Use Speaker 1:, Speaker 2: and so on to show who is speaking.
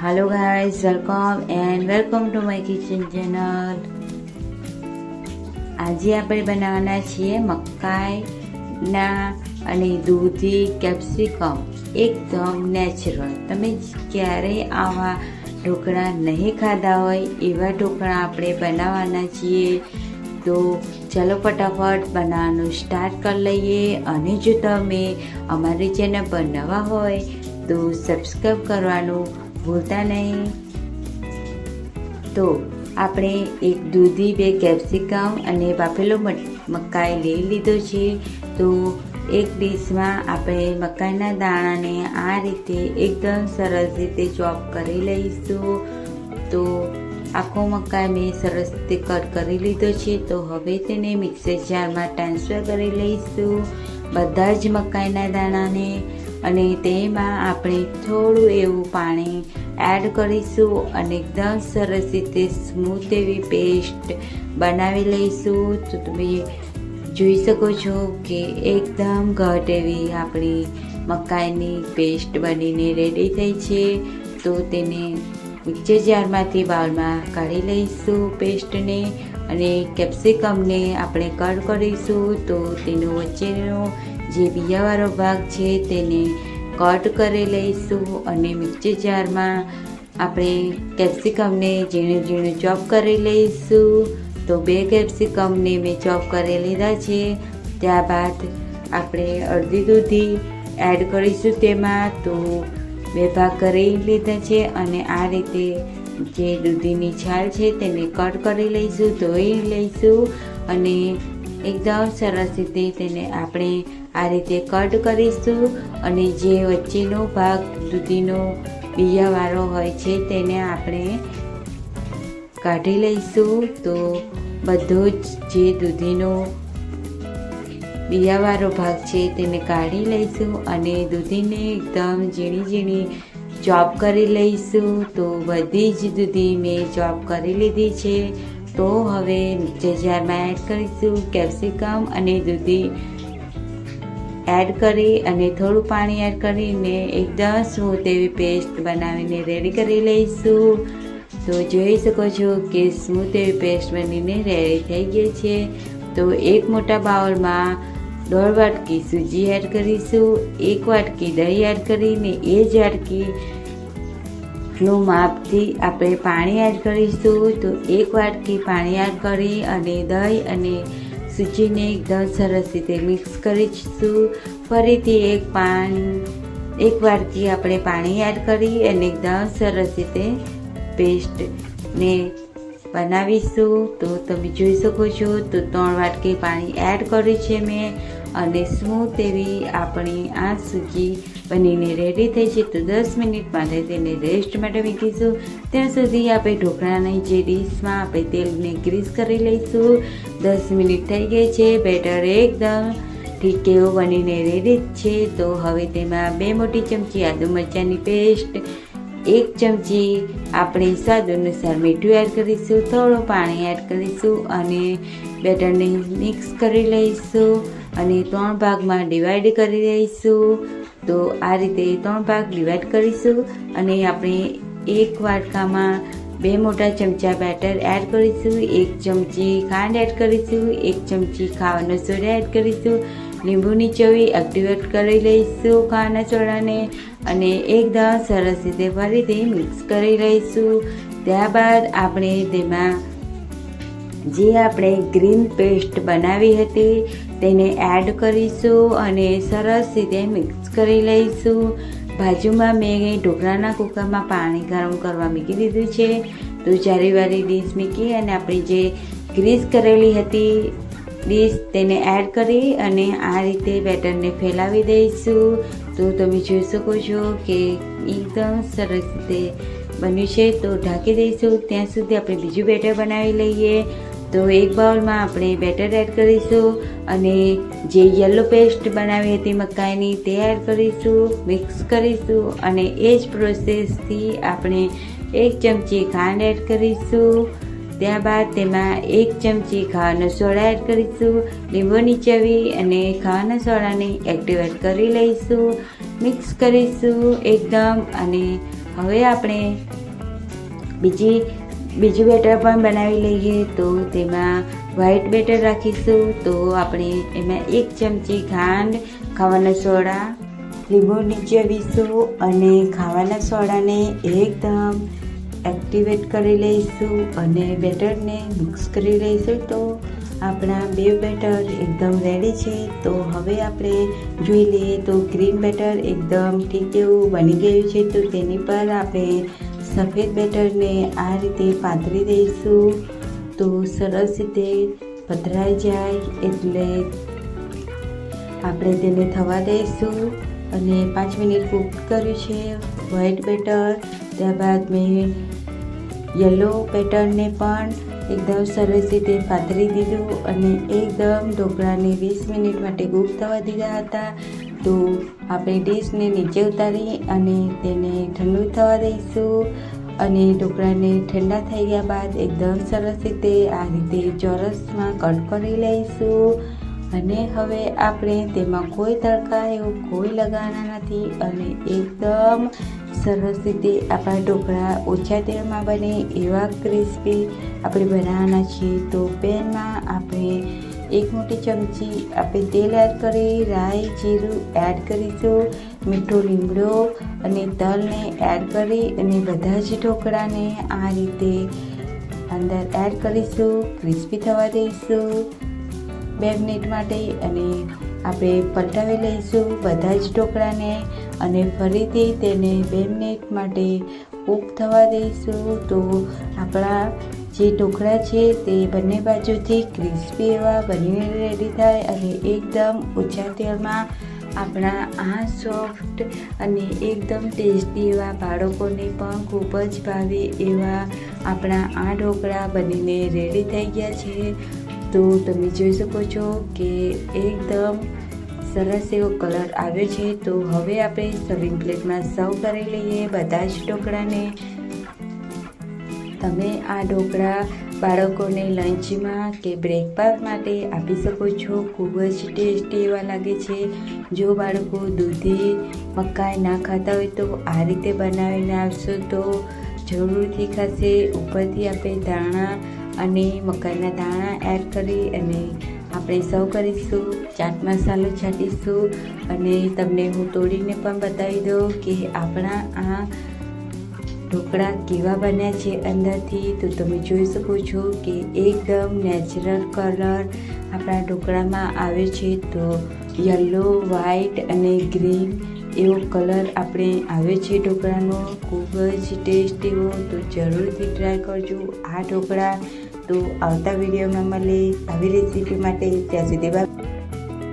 Speaker 1: Hello guys, welcome to my kitchen channel. આજે આપણે બનાવવાના છીએ મકાઈના અને દૂધી કેપ્સિકમ એકદમ નેચરલ. તમે ક્યારેય આવા ઢોકળા નહીં ખાધા હોય એવા ઢોકળા આપણે બનાવવાના છીએ. તો ચાલો ફટાફટ બનાવવાનું સ્ટાર્ટ કરી લઈએ. અને જો તમે અમારી ચેનલ પર નવા હોય તો સબસ્ક્રાઈબ કરવાનું ભૂલતા નહીં. તો આપણે એક દૂધી, 2 કેપ્સિકમ અને બાફેલો મકાઈ લઈ લીધો છે. તો એક ડીશમાં આપણે મકાઈના દાણાને આ રીતે એકદમ સરસ રીતે ચોપ કરી લઈશું. તો આખો મકાઈ મેં સરસ રીતે કટ કરી લીધો છે. તો હવે તેને મિક્સર જારમાં ટ્રાન્સફર કરી લઈશું બધા જ મકાઈના દાણાને. અને તેમાં આપણે થોડું એવું પાણી એડ કરીશું અને એકદમ સરસ રીતે સ્મૂથ એવી પેસ્ટ બનાવી લઈશું. તો તમે જોઈ શકો છો કે એકદમ ઘટ એવી આપણી મકાઈની પેસ્ટ બનીને રેડી થઈ છે. તો તેને મિક્સર જારમાંથી બાઉલમાં કાઢી લઈશું પેસ્ટને. અને કેપ્સિકમને આપણે કટ કરીશું. તો તેનો વચ્ચેનો જે બીજાવાળો ભાગ છે તેને કટ કરી લઈશું. અને મિક્સર જારમાં આપણે કેપ્સિકમને ઝીણું ઝીણું ચોપ કરી લઈશું. તો 2 કેપ્સિકમને મેં ચોપ કરી લીધા છે. ત્યારબાદ આપણે અડધી દૂધી એડ કરીશું તેમાં. તો 2 ભાગ કરી લીધા છે. અને આ રીતે જે દૂધીની છાલ છે તેને કટ કરી લઈશું, ધોઈ લઈશું. અને એકદમ સરસ રીતે તેને આપણે આ રીતે કટ કરીશું. અને જે વચ્ચેનો ભાગ દૂધીનો બીજાવાળો હોય છે તેને આપણે કાઢી લઈશું. તો બધો જ જે દૂધીનો બીજાવાળો ભાગ છે તેને કાઢી લઈશું. અને દૂધીને એકદમ ઝીણી ઝીણી ચોપ કરી લઈશું. તો બધી જ દૂધી મેં ચોપ કરી લીધી છે. તો હવે મિક્સર જારમાં એડ કરીશું કેપ્સિકમ અને દૂધી એડ કરી અને થોડું પાણી એડ કરીને એકદમ સ્મૂથ એવી પેસ્ટ બનાવીને રેડી કરી લઈશું. તો જોઈ શકો છો કે સ્મૂથ એવી પેસ્ટ બનીને રેડી થઈ ગઈ છે. તો એક મોટા બાઉલમાં 1.5 વાટકી સૂજી એડ કરીશું, 1 વાટકી દહીં એડ કરીને એ જ વાટકીનું માપથી આપણે પાણી એડ કરીશું. તો 1 વાટકી પાણી એડ કરી અને દહીં અને સૂજીને એકદમ સરસ રીતે મિક્સ કરીશું. ફરીથી એક વાટકી આપણે પાણી એડ કરી અને એકદમ સરસ રીતે પેસ્ટને બનાવીશું. તો તમે જોઈ શકો છો તો 3 વાટકી પાણી એડ કર્યું છે મેં. અને સ્મૂથ એવી આપણી આ સૂજી બનીને રેડી થઈ છે. તો 10 મિનિટ માટે તેને રેસ્ટ માટે મૂકીશું. ત્યાં સુધી આપણે ઢોકળાની જે ડીશમાં આપણે તેલને ગ્રીસ કરી લઈશું. 10 મિનિટ થઈ ગઈ છે. બેટર એકદમ ઠીક એવું બનીને રેડી છે. તો હવે તેમાં 2 મોટી ચમચી આદુ મરચાંની પેસ્ટ, 1 ચમચી આપણે સ્વાદ અનુસાર મીઠું એડ કરીશું, થોડું પાણી એડ કરીશું અને બેટરને મિક્સ કરી લઈશું. અને 3 ભાગમાં ડિવાઈડ કરી લઈશું. તો આ રીતે 3 ભાગ ડિવાઈડ કરીશું. અને આપણે એક વાટકામાં 2 મોટા ચમચા બેટર એડ કરીશું, 1 ચમચી ખાંડ એડ કરીશું, 1 ચમચી ખાવાનો સોડા એડ કરીશું, લીંબુની ચવી એક્ટિવેટ કરી લઈશું ખાવાના સોડાને. અને એકદમ સરસ રીતે ફરીથી મિક્સ કરી લઈશું. ત્યારબાદ આપણે તેમાં જે આપણે ગ્રીન પેસ્ટ બનાવી હતી તેને એડ કરીશું અને સરસ રીતે મિક્સ કરી લઈશું. બાજુમાં મેં ઢોકળાના કુકરમાં પાણી ગરમ કરવા મૂકી દીધું છે. તો ચારેવાળી ડીશ મૂકી અને આપણે જે ગ્રીસ કરેલી હતી ડીશ તેને એડ કરી અને આ રીતે બેટરને ફેલાવી દઈશું. તો તમે જોઈ શકો છો કે એકદમ સરસ રીતે બન્યું છે. તો ઢાંકી દઈશું. ત્યાં સુધી આપણે બીજું બેટર બનાવી લઈએ. તો એક બાઉલમાં આપણે બેટર એડ કરીશું અને જે યલો પેસ્ટ બનાવી હતી મકાઈની તે એડ કરીશું, મિક્સ કરીશું. અને એ જ પ્રોસેસથી આપણે 1 ચમચી ખાંડ એડ કરીશું. ત્યારબાદ તેમાં 1 ચમચી ખાવાનો સોડા એડ કરીશું, લીંબુની ચવી અને ખાવાના સોડાને એક્ટિવેટ કરી લઈશું, મિક્સ કરીશું એકદમ. અને હવે આપણે બીજું બેટર પણ બનાવી લઈએ. તો તેમાં વ્હાઈટ બેટર રાખીશું. તો આપણે એમાં 1 ચમચી ખાંડ, ખાવાના સોડા, લીંબુ નીચોવીશું અને ખાવાના સોડાને એકદમ એક્ટિવેટ કરી લઈશું અને બેટરને મિક્સ કરી લઈશું. તો આપણા બે બેટર એકદમ રેડી છે. તો હવે આપણે જોઈ લઈએ તો ગ્રીન બેટર એકદમ ઠીક એવું બની ગયું છે. તો તેની પર આપણે સફેદ બેટરને આ રીતે પાથરી દઈશું. તો સરસ રીતે પથરાઈ જાય એટલે આપણે તેને થવા દઈશું અને 5 મિનિટ કૂક કર્યું છે વ્હાઈટ બેટર. ત્યારબાદ મેં યલો બેટરને પણ એકદમ સરસ રીતે પાથરી દીધું અને એકદમ ઢોકળાને 20 મિનિટ માટે કૂક થવા દીધા હતા. તો આપણે ડીશને નીચે ઉતારી અને તેને ઠંડુ થવા દઈશું અને ઢોકળાને ઠંડા થઈ ગયા બાદ એકદમ સરસ રીતે આ રીતે ચોરસમાં કટ કરી લઈશું. અને હવે આપણે તેમાં કોઈ તડકા એવું કોઈ લગાવવાના નથી અને એકદમ સરસ રીતે આપણા ઢોકળા ઓછા તેલમાં બને એવા ક્રિસ્પી આપણે બનાવવાના છીએ. તો પેનમાં આપણે 1 મોટી ચમચી આપણે તેલ એડ કરી રાઈ જીરું એડ કરીશું, મીઠો લીમડો અને તલને એડ કરી અને બધા જ ઢોકળાને આ રીતે અંદર એડ કરીશું, ક્રિસ્પી થવા દઈશું 2 મિનિટ માટે અને આપણે પલટાવી લઈશું બધા જ ઢોકળાને અને ફરીથી તેને 2 મિનિટ માટે કૂક થવા દઈશું. તો આપણા જે ઢોકળા છે તે બંને બાજુથી ક્રિસ્પી એવા બનીને રેડી થાય અને એકદમ ઓછા તેલમાં આપણા આ સોફ્ટ અને એકદમ ટેસ્ટી એવા બાળકોને પણ ખૂબ જ ભાવે એવા આપણા આ ઢોકળા બનીને રેડી થઈ ગયા છે. તો તમે જોઈ શકો છો કે એકદમ સરસ એવો કલર આવ્યો છે. તો હવે આપણે સર્વિંગ પ્લેટમાં સર્વ કરી લઈએ બધા જ ઢોકળાને. તમે આ ઢોકળા બાળકોને લંચમાં કે બ્રેકફાસ્ટ માટે આપી શકો છો. ખૂબ જ ટેસ્ટી એવા લાગે છે. જો બાળકો દૂધી મકાઈ ના ખાતા હોય તો આ રીતે બનાવીને આપશો તો જરૂરથી ખાશે. ઉપરથી આપણે ધાણા અને મકાઈના દાણા એડ કરી અને આપણે સર્વ કરીશું. ચાટ મસાલો છાંટીશું અને તમને હું તોડીને પણ બતાવી દઉં કે આપણા આ ઢોકળા કેવા બન્યા છે અંદરથી. તો તમે જોઈ શકો છો કે એકદમ નેચરલ કલર આપણા ઢોકળામાં આવે છે. તો યલો, વ્હાઈટ અને ગ્રીન એવો કલર આપણે આવે છે ઢોકળાનો, ખૂબ જ ટેસ્ટ એવો. તો જરૂરથી ટ્રાય કરજો આ ઢોકળા. તો આવતા વિડીયોમાં મળે આવી રેસીપી માટે. ત્યાં સુધી બાય.